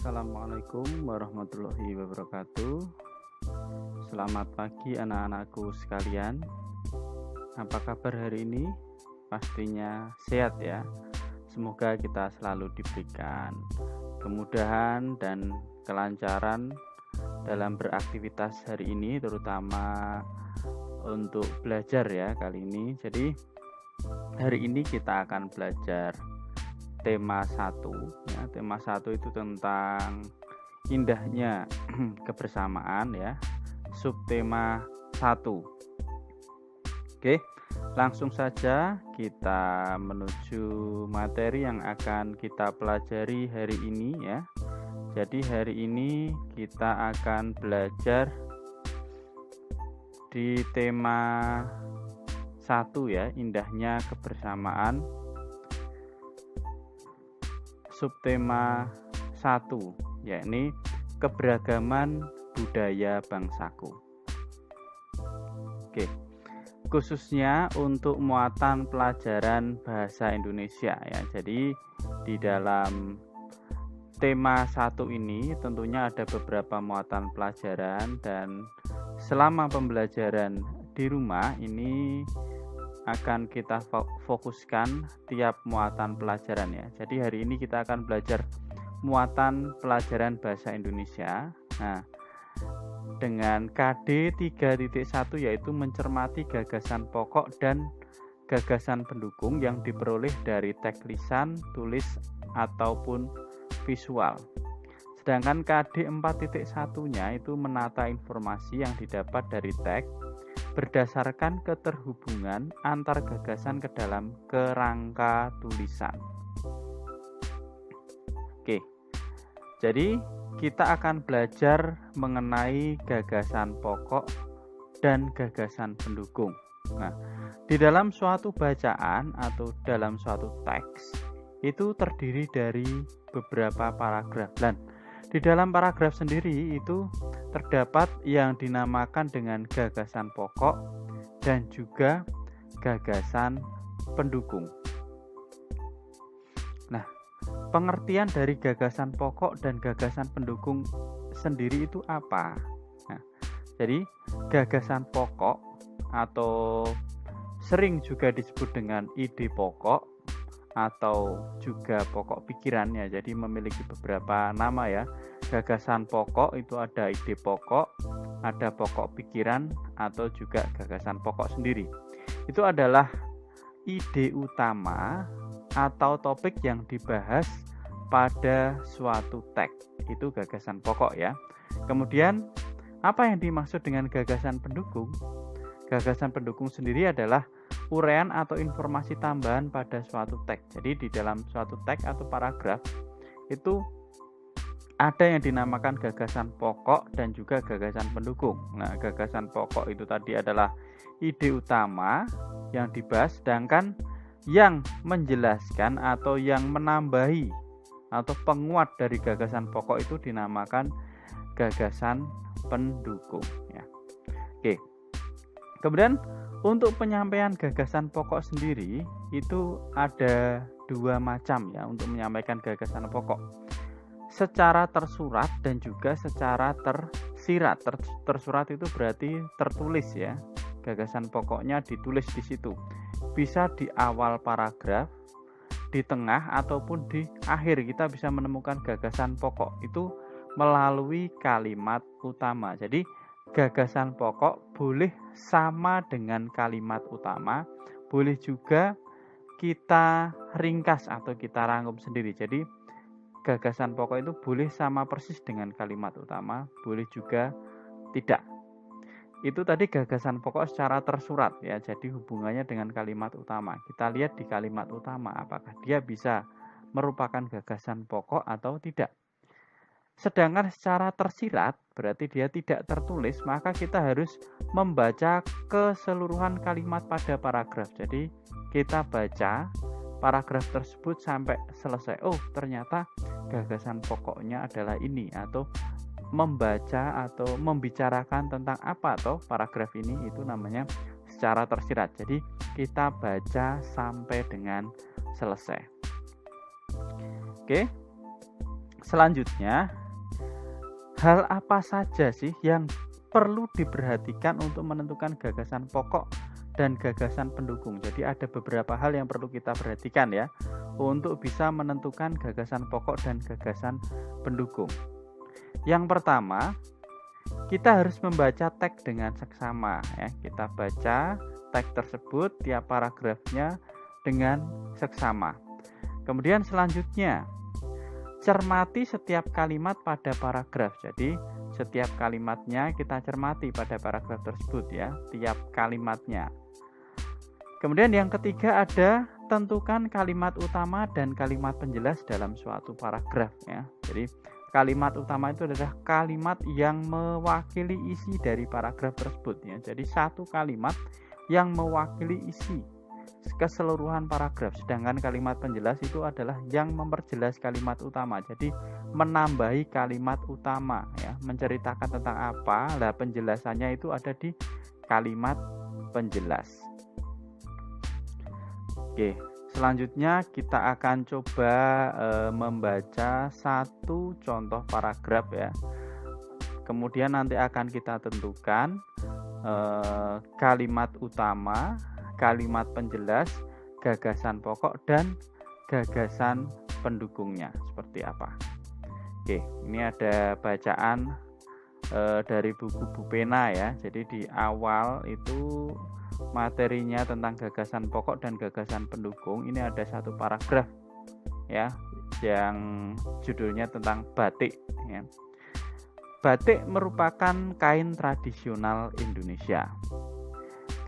Assalamualaikum warahmatullahi wabarakatuh. Selamat pagi anak-anakku sekalian. Apa kabar hari ini? Pastinya sehat ya. Semoga kita selalu diberikan kemudahan dan kelancaran dalam beraktivitas hari ini, terutama untuk belajar ya kali ini. Jadi hari ini kita akan belajar tema 1 ya. Tema 1 itu tentang indahnya kebersamaan ya. Subtema 1. Oke, langsung saja kita menuju materi yang akan kita pelajari hari ini ya. Jadi hari ini kita akan belajar di tema 1 ya, indahnya kebersamaan. Subtema 1, yakni keberagaman budaya bangsaku. Oke, khususnya untuk muatan pelajaran bahasa Indonesia ya. Jadi di dalam tema 1 ini tentunya ada beberapa muatan pelajaran, dan selama pembelajaran di rumah ini akan kita fokuskan tiap muatan pelajaran ya. Jadi hari ini kita akan belajar muatan pelajaran bahasa Indonesia. Nah, dengan KD 3.1 yaitu mencermati gagasan pokok dan gagasan pendukung yang diperoleh dari teks lisan, tulis ataupun visual. Sedangkan KD 4.1-nya itu menata informasi yang didapat dari teks berdasarkan keterhubungan antar gagasan ke dalam kerangka tulisan. Oke, jadi kita akan belajar mengenai gagasan pokok dan gagasan pendukung. Nah, di dalam suatu bacaan atau dalam suatu teks itu terdiri dari beberapa paragraf. Dan di dalam paragraf sendiri itu terdapat yang dinamakan dengan gagasan pokok dan juga gagasan pendukung. Nah, pengertian dari gagasan pokok dan gagasan pendukung sendiri itu apa? Nah, jadi gagasan pokok atau sering juga disebut dengan ide pokok atau juga pokok pikiran ya. Jadi memiliki beberapa nama ya. Gagasan pokok itu ada ide pokok, ada pokok pikiran, atau juga gagasan pokok sendiri. Itu adalah ide utama atau topik yang dibahas pada suatu teks. Itu gagasan pokok ya. Kemudian apa yang dimaksud dengan gagasan pendukung? Gagasan pendukung sendiri adalah uraian atau informasi tambahan pada suatu teks. Jadi di dalam suatu teks atau paragraf itu ada yang dinamakan gagasan pokok dan juga gagasan pendukung. Nah, gagasan pokok itu tadi adalah ide utama yang dibahas, sedangkan yang menjelaskan atau yang menambahi atau penguat dari gagasan pokok itu dinamakan gagasan pendukung ya. Oke. Kemudian untuk penyampaian gagasan pokok sendiri itu ada dua macam ya untuk menyampaikan gagasan pokok. Secara tersurat dan juga secara tersirat. Tersurat itu berarti tertulis ya. Gagasan pokoknya ditulis di situ. Bisa di awal paragraf, di tengah ataupun di akhir kita bisa menemukan gagasan pokok itu melalui kalimat utama. Jadi gagasan pokok boleh sama dengan kalimat utama, boleh juga kita ringkas atau kita rangkum sendiri. Jadi gagasan pokok itu boleh sama persis dengan kalimat utama, boleh juga tidak. Itu tadi gagasan pokok secara tersurat ya, jadi hubungannya dengan kalimat utama. Kita lihat di kalimat utama apakah dia bisa merupakan gagasan pokok atau tidak. Sedangkan secara tersirat berarti dia tidak tertulis, maka kita harus membaca keseluruhan kalimat pada paragraf. Jadi kita baca paragraf tersebut sampai selesai. Oh, ternyata gagasan pokoknya adalah ini, atau membaca atau membicarakan tentang apa atau paragraf ini, itu namanya secara tersirat. Jadi kita baca sampai dengan selesai. Oke. Selanjutnya, hal apa saja sih yang perlu diperhatikan untuk menentukan gagasan pokok dan gagasan pendukung? Jadi ada beberapa hal yang perlu kita perhatikan ya untuk bisa menentukan gagasan pokok dan gagasan pendukung. Yang pertama, kita harus membaca teks dengan seksama ya. Kita baca teks tersebut tiap paragrafnya dengan seksama. Kemudian selanjutnya, cermati setiap kalimat pada paragraf. Jadi setiap kalimatnya kita cermati pada paragraf tersebut ya, tiap kalimatnya. Kemudian yang ketiga ada tentukan kalimat utama dan kalimat penjelas dalam suatu paragraf ya. Jadi kalimat utama itu adalah kalimat yang mewakili isi dari paragraf tersebut ya. Jadi satu kalimat yang mewakili isi keseluruhan paragraf, sedangkan kalimat penjelas itu adalah yang memperjelas kalimat utama. Jadi menambahi kalimat utama ya, menceritakan tentang apa. Lah penjelasannya itu ada di kalimat penjelas. Oke, selanjutnya kita akan coba membaca satu contoh paragraf ya. Kemudian nanti akan kita tentukan kalimat utama, kalimat penjelas, gagasan pokok, dan gagasan pendukungnya seperti apa. Oke, ini ada bacaan dari buku Bupena ya. Jadi di awal itu materinya tentang gagasan pokok dan gagasan pendukung. Ini ada satu paragraf ya yang judulnya tentang batik ya. Batik merupakan kain tradisional Indonesia.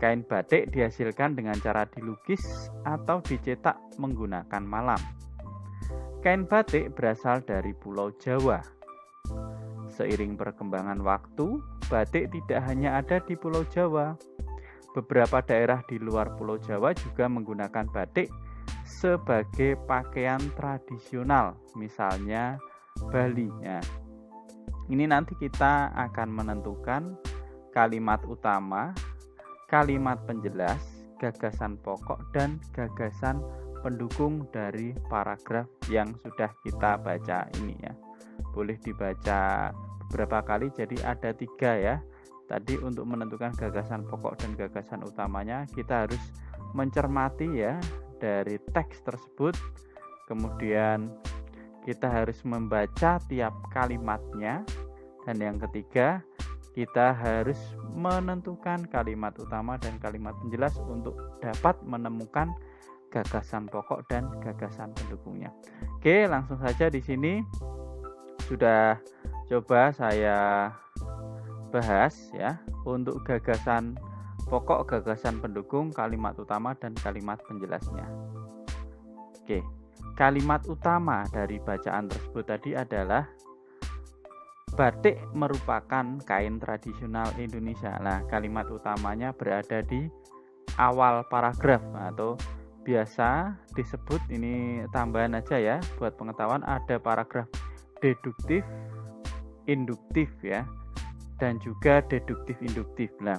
Kain batik dihasilkan dengan cara dilukis atau dicetak menggunakan malam. Kain batik berasal dari Pulau Jawa. Seiring perkembangan waktu, batik tidak hanya ada di Pulau Jawa. Beberapa daerah di luar Pulau Jawa juga menggunakan batik sebagai pakaian tradisional, misalnya Bali. Ya. Ini nanti kita akan menentukan kalimat utama, kalimat penjelas, gagasan pokok, dan gagasan pendukung dari paragraf yang sudah kita baca ini ya. Boleh dibaca beberapa kali, jadi ada 3 ya. Tadi untuk menentukan gagasan pokok dan gagasan utamanya kita harus mencermati ya dari teks tersebut. Kemudian kita harus membaca tiap kalimatnya. Dan yang ketiga, kita harus menentukan kalimat utama dan kalimat penjelas untuk dapat menemukan gagasan pokok dan gagasan pendukungnya. Oke, langsung saja di sini sudah coba saya bahas ya untuk gagasan pokok, gagasan pendukung, kalimat utama dan kalimat penjelasnya. Oke, kalimat utama dari bacaan tersebut tadi adalah batik merupakan kain tradisional Indonesia. Nah, kalimat utamanya berada di awal paragraf atau biasa disebut, ini tambahan aja ya buat pengetahuan, ada paragraf deduktif, induktif ya, dan juga deduktif induktif. Nah,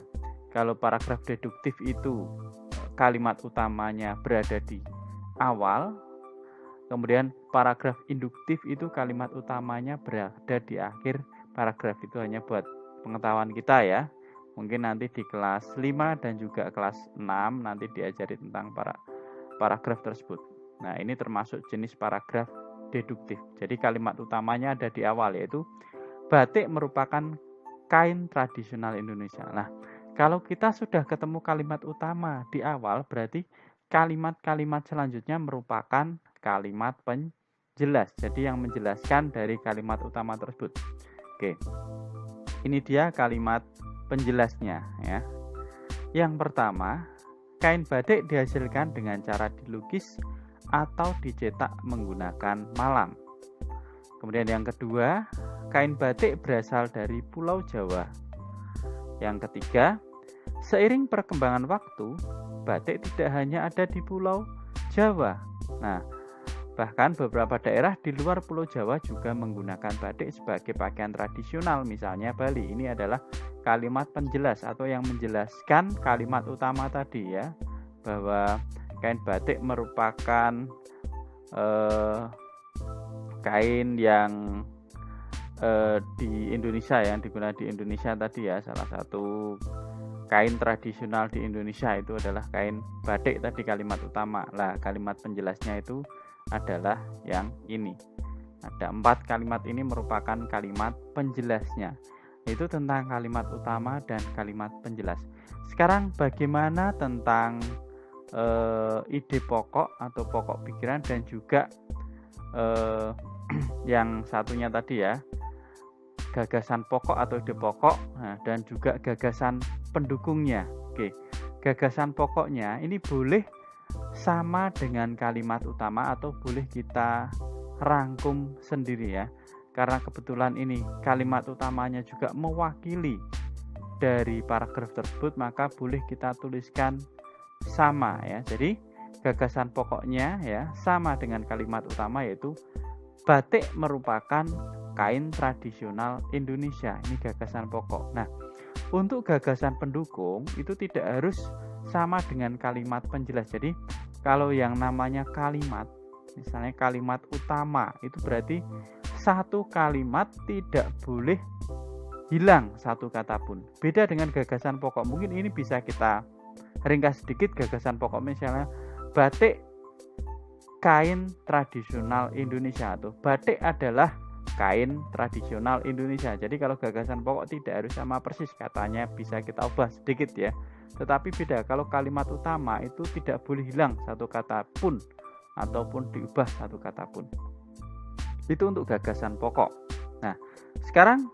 kalau paragraf deduktif itu kalimat utamanya berada di awal, kemudian paragraf induktif itu kalimat utamanya berada di akhir paragraf. Itu hanya buat pengetahuan kita ya. Mungkin nanti di kelas 5 dan juga kelas 6 nanti diajari tentang paragraf tersebut. Nah, ini termasuk jenis paragraf deduktif. Jadi kalimat utamanya ada di awal, yaitu batik merupakan kain tradisional Indonesia. Nah, kalau kita sudah ketemu kalimat utama di awal, berarti kalimat-kalimat selanjutnya merupakan kalimat penjelas. Jadi yang menjelaskan dari kalimat utama tersebut. Oke. Ini dia kalimat penjelasnya ya. Yang pertama, kain batik dihasilkan dengan cara dilukis atau dicetak menggunakan malam. Kemudian yang kedua, kain batik berasal dari Pulau Jawa. Yang ketiga, seiring perkembangan waktu, batik tidak hanya ada di Pulau Jawa. Nah, bahkan beberapa daerah di luar Pulau Jawa juga menggunakan batik sebagai pakaian tradisional, misalnya Bali. Ini adalah kalimat penjelas atau yang menjelaskan kalimat utama tadi ya, bahwa kain batik merupakan kain yang di Indonesia, yang digunakan di Indonesia tadi ya, salah satu kain tradisional di Indonesia itu adalah kain batik tadi kalimat utama. Lah kalimat penjelasnya itu adalah yang ini. Ada 4 kalimat ini merupakan kalimat penjelasnya. Itu tentang kalimat utama dan kalimat penjelas. Sekarang bagaimana tentang ide pokok atau pokok pikiran dan juga yang satunya tadi ya, gagasan pokok atau ide pokok, dan juga gagasan pendukungnya. Oke, gagasan pokoknya ini boleh sama dengan kalimat utama atau boleh kita rangkum sendiri ya, karena kebetulan ini kalimat utamanya juga mewakili dari paragraf tersebut, maka boleh kita tuliskan sama ya. Jadi gagasan pokoknya ya sama dengan kalimat utama, yaitu batik merupakan kain tradisional Indonesia. Ini gagasan pokok. Nah, untuk gagasan pendukung itu tidak harus sama dengan kalimat penjelas. Jadi kalau yang namanya kalimat, misalnya kalimat utama, itu berarti satu kalimat tidak boleh hilang satu kata pun. Beda dengan gagasan pokok. Mungkin ini bisa kita ringkas sedikit. Gagasan pokok misalnya batik kain tradisional Indonesia, atau batik adalah kain tradisional Indonesia. Jadi kalau gagasan pokok tidak harus sama persis katanya, bisa kita ubah sedikit ya. Tetapi beda kalau kalimat utama, itu tidak boleh hilang satu kata pun ataupun diubah satu kata pun. Itu untuk gagasan pokok. Nah, sekarang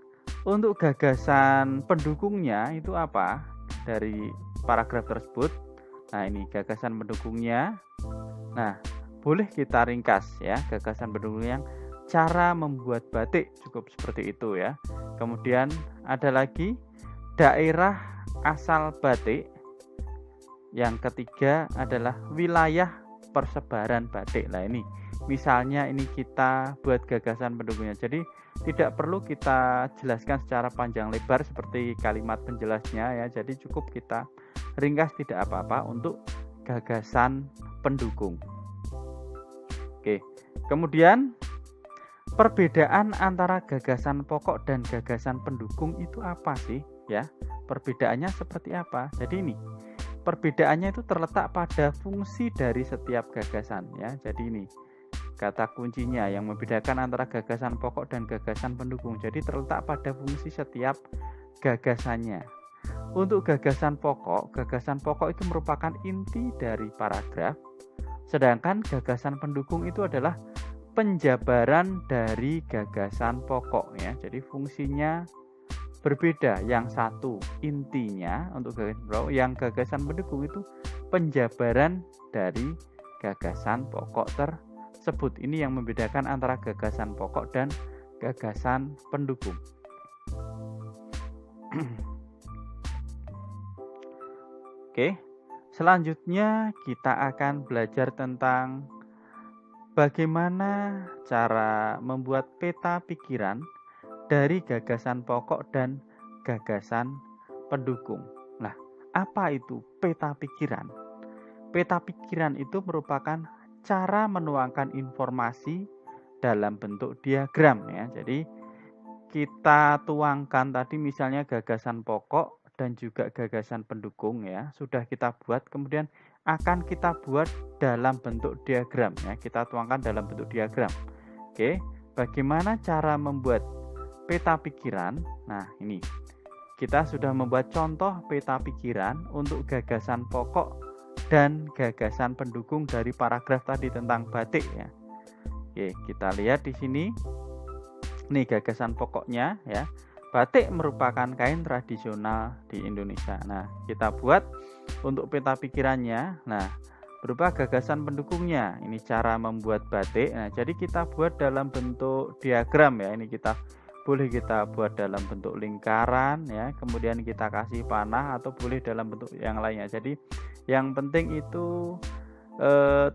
untuk gagasan pendukungnya itu apa dari paragraf tersebut? Nah, ini gagasan pendukungnya. Nah, boleh kita ringkas ya, gagasan pendukung yang cara membuat batik, cukup seperti itu ya. Kemudian ada lagi daerah asal batik. Yang ketiga adalah wilayah persebaran batik. Nah ini misalnya ini kita buat gagasan pendukungnya, jadi tidak perlu kita jelaskan secara panjang lebar seperti kalimat penjelasnya ya. Jadi cukup kita ringkas, tidak apa-apa untuk gagasan pendukung. Oke, kemudian perbedaan antara gagasan pokok dan gagasan pendukung itu apa sih ya? Perbedaannya seperti apa? Jadi ini perbedaannya itu terletak pada fungsi dari setiap gagasan ya. Jadi ini kata kuncinya yang membedakan antara gagasan pokok dan gagasan pendukung. Jadi terletak pada fungsi setiap gagasannya. Untuk gagasan pokok itu merupakan inti dari paragraf. Sedangkan gagasan pendukung itu adalah penjabaran dari gagasan pokok ya. Jadi fungsinya berbeda. Yang satu intinya untuk gagasan pokok, yang gagasan pendukung itu penjabaran dari gagasan pokok tersebut. Ini yang membedakan antara gagasan pokok dan gagasan pendukung. Oke, selanjutnya kita akan belajar tentang bagaimana cara membuat peta pikiran dari gagasan pokok dan gagasan pendukung. Nah, apa itu peta pikiran? Peta pikiran itu merupakan cara menuangkan informasi dalam bentuk diagram ya. Jadi kita tuangkan tadi misalnya gagasan pokok dan juga gagasan pendukung ya, sudah kita buat, kemudian akan kita buat dalam bentuk diagram ya. Kita tuangkan dalam bentuk diagram. Oke, bagaimana cara membuat peta pikiran? Nah, ini kita sudah membuat contoh peta pikiran untuk gagasan pokok dan gagasan pendukung dari paragraf tadi tentang batik ya. Oke, kita lihat di sini. Nih gagasan pokoknya ya. Batik merupakan kain tradisional di Indonesia. Nah, kita buat untuk peta pikirannya. Nah, berupa gagasan pendukungnya. Ini cara membuat batik. Nah, jadi kita buat dalam bentuk diagram ya. Ini boleh kita buat dalam bentuk lingkaran ya. Kemudian kita kasih panah atau boleh dalam bentuk yang lainnya. Jadi yang penting itu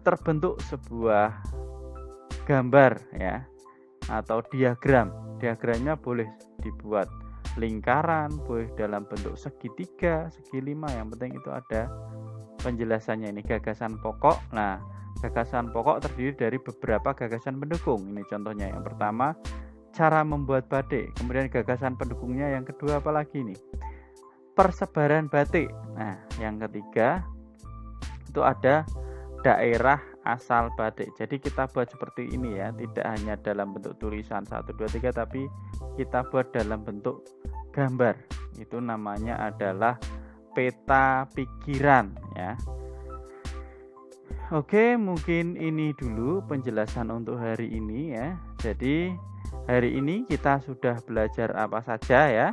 terbentuk sebuah gambar ya, atau diagram. Diagramnya boleh dibuat lingkaran, boleh dalam bentuk segitiga, segi 5, yang penting itu ada penjelasannya. Ini gagasan pokok. Nah, Gagasan pokok terdiri dari beberapa gagasan pendukung. Ini contohnya. Yang pertama, cara membuat batik. Kemudian gagasan pendukungnya yang kedua apalagi nih? Persebaran batik. Nah, yang ketiga itu ada daerah asal batik. Jadi kita buat seperti ini ya, tidak hanya dalam bentuk tulisan 1 2 3 tapi kita buat dalam bentuk gambar. Itu namanya adalah peta pikiran ya. Oke, mungkin ini dulu penjelasan untuk hari ini ya. Jadi hari ini kita sudah belajar apa saja ya?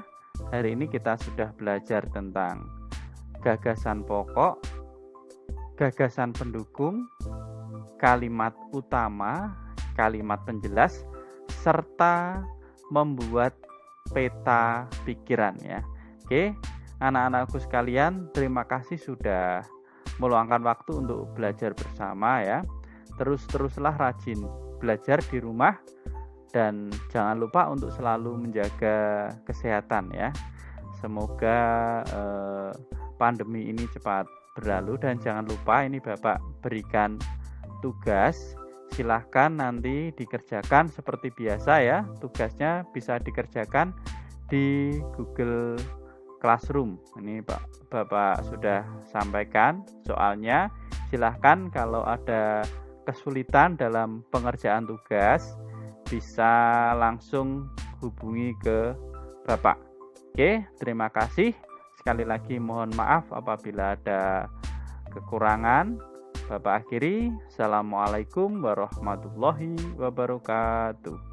Hari ini kita sudah belajar tentang gagasan pokok, gagasan pendukung, kalimat utama, kalimat penjelas, serta membuat peta pikiran ya. Oke, anak-anakku sekalian, terima kasih sudah meluangkan waktu untuk belajar bersama ya. Teruslah rajin belajar di rumah dan jangan lupa untuk selalu menjaga kesehatan ya. Semoga pandemi ini cepat berlalu dan jangan lupa ini Bapak berikan tugas, silahkan nanti dikerjakan seperti biasa ya. Tugasnya bisa dikerjakan di Google Classroom. Ini Bapak sudah sampaikan soalnya. Silahkan kalau ada kesulitan dalam pengerjaan tugas bisa langsung hubungi ke Bapak. Oke, terima kasih. Sekali lagi mohon maaf apabila ada kekurangan. Bapak akhiri. Assalamualaikum warahmatullahi wabarakatuh.